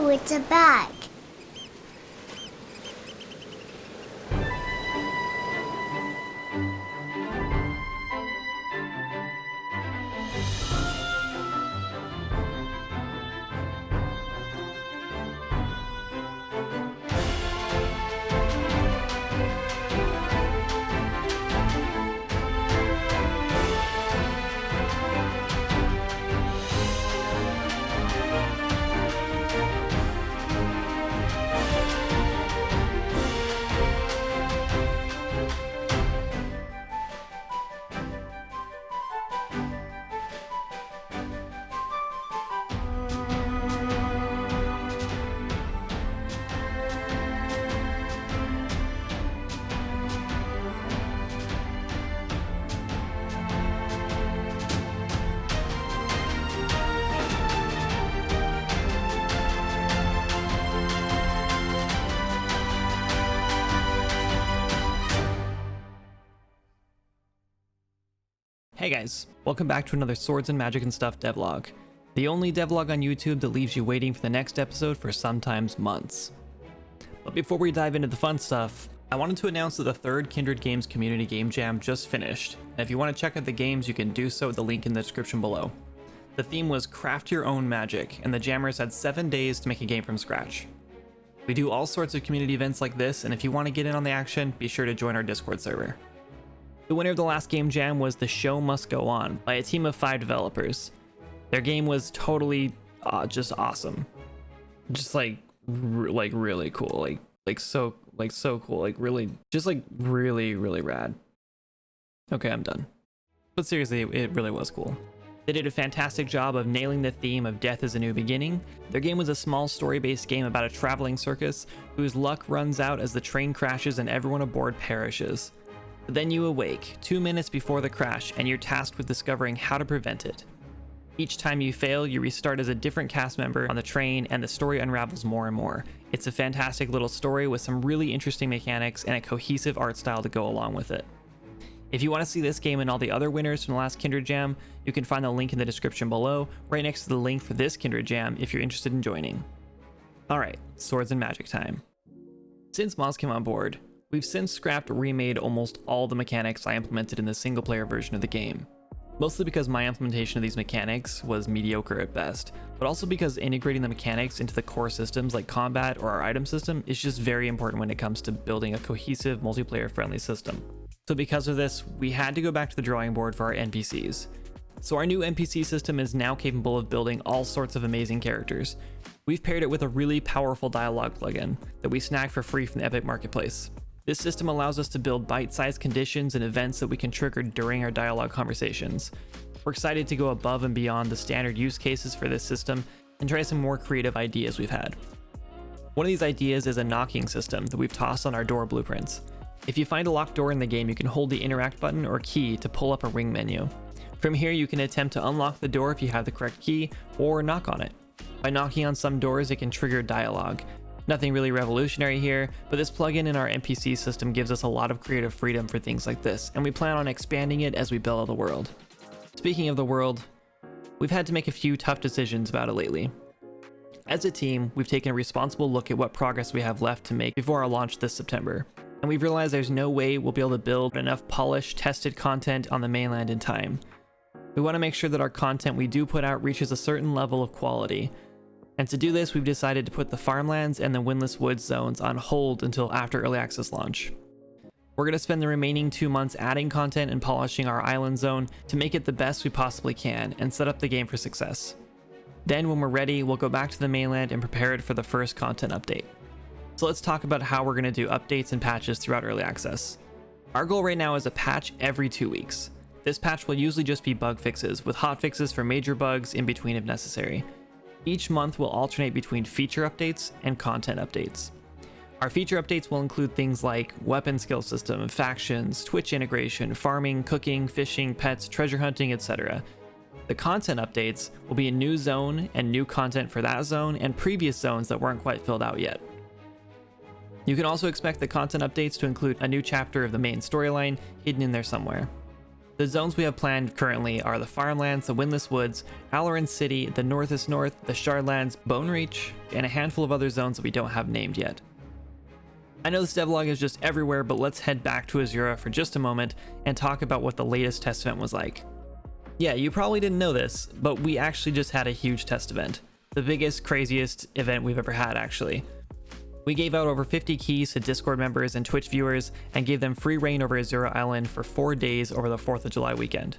Hollywood's back. Hey guys, welcome back to another Swords and Magic and Stuff devlog. The only devlog on YouTube that leaves you waiting for the next episode for sometimes months. But before we dive into the fun stuff, I wanted to announce that the third Kindred Games Community Game Jam just finished, and if you want to check out the games you can do so with the link in the description below. The theme was Craft Your Own Magic, and the jammers had 7 days to make a game from scratch. We do all sorts of community events like this, and if you want to get in on the action, be sure to join our Discord server. The winner of the last game jam was The Show Must Go On by a team of 5 developers. Their game was totally just awesome. Just like really cool. Like so cool. Like really really rad. Okay, I'm done. But seriously, it really was cool. They did a fantastic job of nailing the theme of Death is a New Beginning. Their game was a small story-based game about a traveling circus whose luck runs out as the train crashes and everyone aboard perishes. But then you awake 2 minutes before the crash and you're tasked with discovering how to prevent it. Each time you fail, you restart as a different cast member on the train and the story unravels more and more. It's a fantastic little story with some really interesting mechanics and a cohesive art style to go along with it. If you want to see this game and all the other winners from the last Kindred Jam, you can find the link in the description below, right next to the link for this Kindred Jam if you're interested in joining. Alright, Swords and Magic time. Since Moz came on board, we've since scrapped or remade almost all the mechanics I implemented in the single player version of the game. Mostly because my implementation of these mechanics was mediocre at best, but also because integrating the mechanics into the core systems like combat or our item system is just very important when it comes to building a cohesive multiplayer friendly system. So because of this, we had to go back to the drawing board for our NPCs. So our new NPC system is now capable of building all sorts of amazing characters. We've paired it with a really powerful dialogue plugin that we snagged for free from the Epic Marketplace. This system allows us to build bite-sized conditions and events that we can trigger during our dialogue conversations. We're excited to go above and beyond the standard use cases for this system and try some more creative ideas we've had. One of these ideas is a knocking system that we've tossed on our door blueprints. If you find a locked door in the game, you can hold the interact button or key to pull up a ring menu. From here, you can attempt to unlock the door if you have the correct key, or knock on it. By knocking on some doors, it can trigger dialogue. Nothing really revolutionary here, but this plugin in our NPC system gives us a lot of creative freedom for things like this, and we plan on expanding it as we build the world. Speaking of the world, we've had to make a few tough decisions about it lately. As a team, we've taken a responsible look at what progress we have left to make before our launch this September, and we've realized there's no way we'll be able to build enough polished, tested content on the mainland in time. We want to make sure that our content we do put out reaches a certain level of quality. And to do this, we've decided to put the farmlands and the Windless Woods zones on hold until after early access launch. We're going to spend the remaining 2 months adding content and polishing our island zone to make it the best we possibly can and set up the game for success. Then when we're ready, we'll go back to the mainland and prepare it for the first content update. So let's talk about how we're going to do updates and patches throughout early access. Our goal right now is a patch every 2 weeks. This patch will usually just be bug fixes, with hot fixes for major bugs in between if necessary. Each month will alternate between feature updates and content updates. Our feature updates will include things like weapon skill system, factions, Twitch integration, farming, cooking, fishing, pets, treasure hunting, etc. The content updates will be a new zone and new content for that zone and previous zones that weren't quite filled out yet. You can also expect the content updates to include a new chapter of the main storyline hidden in there somewhere. The zones we have planned currently are the Farmlands, the Windless Woods, Alarin City, the Northest North, the Shardlands, Bone Reach, and a handful of other zones that we don't have named yet. I know this devlog is just everywhere, but let's head back to Azura for just a moment and talk about what the latest test event was like. Yeah, you probably didn't know this, but we actually just had a huge test event. The biggest, craziest event we've ever had, actually. We gave out over 50 keys to Discord members and Twitch viewers and gave them free reign over Azura Island for 4 days over the 4th of July weekend.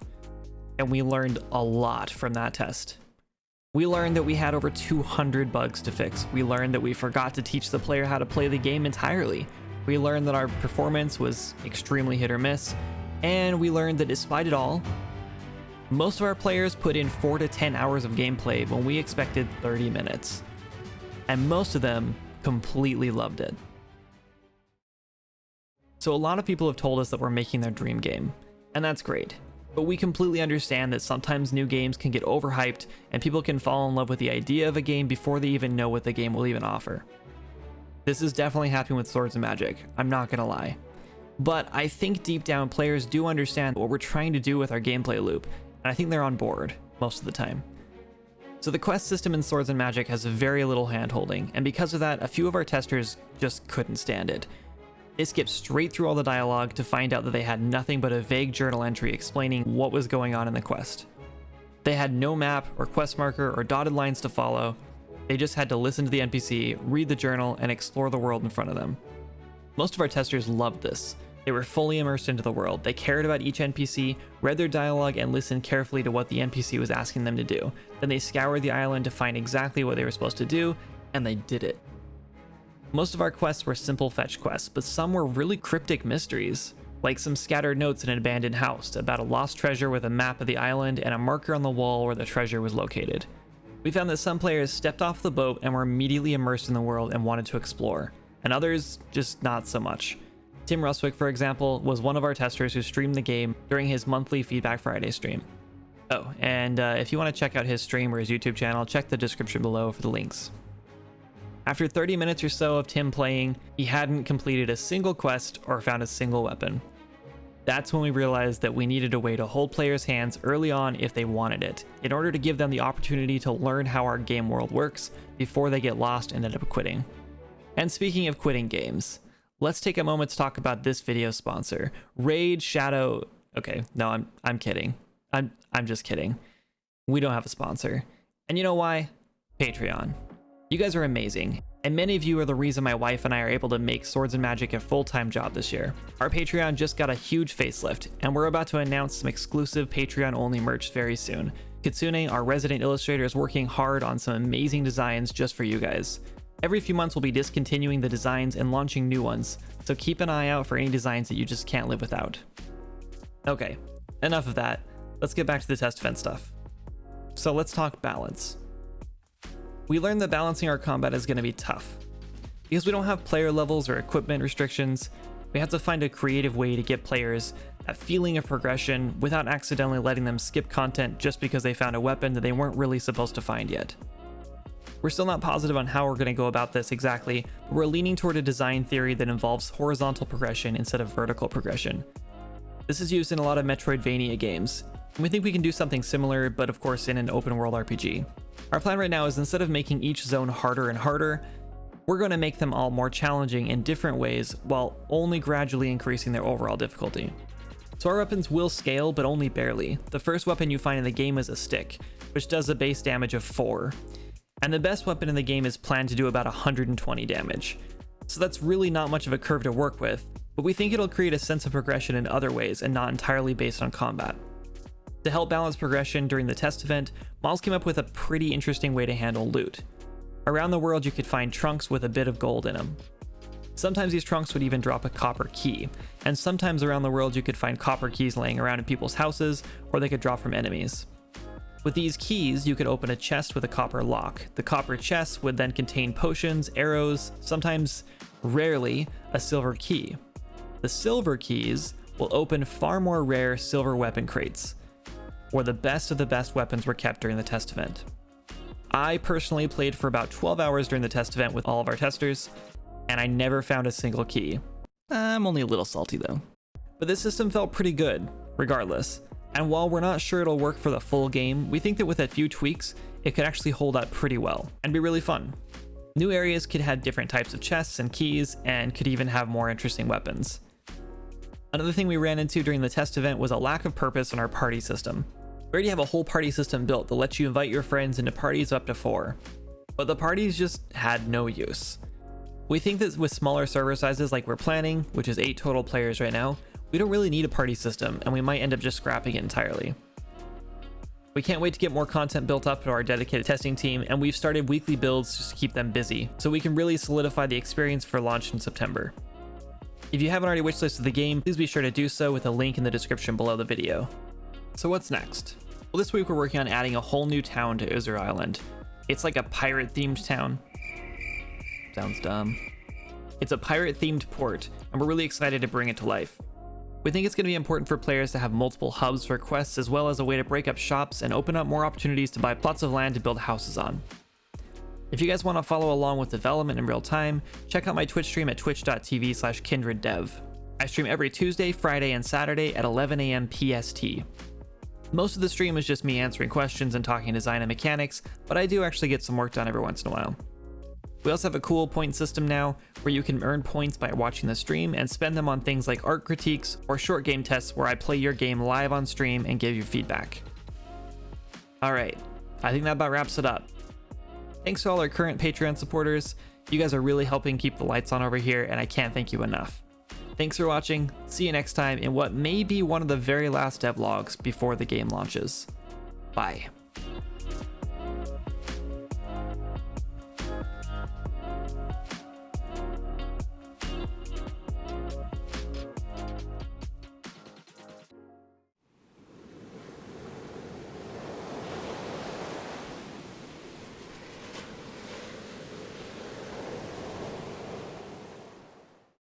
And we learned a lot from that test. We learned that we had over 200 bugs to fix. We learned that we forgot to teach the player how to play the game entirely. We learned that our performance was extremely hit or miss. And we learned that despite it all, most of our players put in 4 to 10 hours of gameplay when we expected 30 minutes. And most of them completely loved it. So a lot of people have told us that we're making their dream game, and that's great. But we completely understand that sometimes new games can get overhyped and people can fall in love with the idea of a game before they even know what the game will even offer. This is definitely happening with Swords and Magic, I'm not gonna lie. But I think deep down players do understand what we're trying to do with our gameplay loop, and I think they're on board most of the time. So the quest system in Swords and Magic has very little hand-holding, and because of that, a few of our testers just couldn't stand it. They skipped straight through all the dialogue to find out that they had nothing but a vague journal entry explaining what was going on in the quest. They had no map or quest marker or dotted lines to follow. They just had to listen to the NPC, read the journal, and explore the world in front of them. Most of our testers loved this. They were fully immersed into the world. They cared about each NPC, read their dialogue, and listened carefully to what the NPC was asking them to do. Then they scoured the island to find exactly what they were supposed to do, and they did it. Most of our quests were simple fetch quests, but some were really cryptic mysteries, like some scattered notes in an abandoned house about a lost treasure with a map of the island and a marker on the wall where the treasure was located. We found that some players stepped off the boat and were immediately immersed in the world and wanted to explore, and others just not so much. Tim Ruswick, for example, was one of our testers who streamed the game during his monthly Feedback Friday stream. Oh, and if you want to check out his stream or his YouTube channel, check the description below for the links. After 30 minutes or so of Tim playing, he hadn't completed a single quest or found a single weapon. That's when we realized that we needed a way to hold players' hands early on if they wanted it, in order to give them the opportunity to learn how our game world works before they get lost and end up quitting. And speaking of quitting games, let's take a moment to talk about this video sponsor, Raid Shadow. Okay, no, I'm kidding. I'm just kidding. We don't have a sponsor. And you know why? Patreon. You guys are amazing, and many of you are the reason my wife and I are able to make Swords and Magic a full-time job this year. Our Patreon just got a huge facelift, and we're about to announce some exclusive Patreon-only merch very soon. Kitsune, our resident illustrator, is working hard on some amazing designs just for you guys. Every few months we'll be discontinuing the designs and launching new ones, so keep an eye out for any designs that you just can't live without. Okay, enough of that. Let's get back to the test event stuff. So let's talk balance. We learned that balancing our combat is going to be tough. Because we don't have player levels or equipment restrictions, we have to find a creative way to get players that feeling of progression without accidentally letting them skip content just because they found a weapon that they weren't really supposed to find yet. We're still not positive on how we're going to go about this exactly, but we're leaning toward a design theory that involves horizontal progression instead of vertical progression. This is used in a lot of Metroidvania games, and we think we can do something similar, but of course in an open world RPG. Our plan right now is, instead of making each zone harder and harder, we're going to make them all more challenging in different ways while only gradually increasing their overall difficulty. So our weapons will scale, but only barely. The first weapon you find in the game is a stick, which does a base damage of 4. And the best weapon in the game is planned to do about 120 damage. So that's really not much of a curve to work with, but we think it'll create a sense of progression in other ways and not entirely based on combat. To help balance progression during the test event, Miles came up with a pretty interesting way to handle loot. Around the world you could find trunks with a bit of gold in them. Sometimes these trunks would even drop a copper key, and sometimes around the world you could find copper keys laying around in people's houses, or they could drop from enemies. With these keys, you could open a chest with a copper lock. The copper chest would then contain potions, arrows, sometimes, rarely, a silver key. The silver keys will open far more rare silver weapon crates, where the best of the best weapons were kept during the test event. I personally played for about 12 hours during the test event with all of our testers, and I never found a single key. I'm only a little salty though. But this system felt pretty good, regardless. And while we're not sure it'll work for the full game, we think that with a few tweaks, it could actually hold up pretty well and be really fun. New areas could have different types of chests and keys, and could even have more interesting weapons. Another thing we ran into during the test event was a lack of purpose in our party system. We already have a whole party system built that lets you invite your friends into parties up to 4, but the parties just had no use. We think that with smaller server sizes like we're planning, which is 8 total players right now, we don't really need a party system, and we might end up just scrapping it entirely. We can't wait to get more content built up to our dedicated testing team, and we've started weekly builds just to keep them busy, so we can really solidify the experience for launch in September. If you haven't already wishlisted the game, please be sure to do so with a link in the description below the video. So what's next? Well, this week we're working on adding a whole new town to User Island. It's like a pirate-themed town. Sounds dumb. It's a pirate-themed port, and we're really excited to bring it to life. We think it's going to be important for players to have multiple hubs for quests, as well as a way to break up shops and open up more opportunities to buy plots of land to build houses on. If you guys want to follow along with development in real time, check out my Twitch stream at twitch.tv/kindreddev. I stream every Tuesday, Friday, and Saturday at 11 AM PST. Most of the stream is just me answering questions and talking design and mechanics, but I do actually get some work done every once in a while. We also have a cool point system now, where you can earn points by watching the stream and spend them on things like art critiques or short game tests where I play your game live on stream and give you feedback. Alright, I think that about wraps it up. Thanks to all our current Patreon supporters. You guys are really helping keep the lights on over here, and I can't thank you enough. Thanks for watching. See you next time in what may be one of the very last devlogs before the game launches. Bye.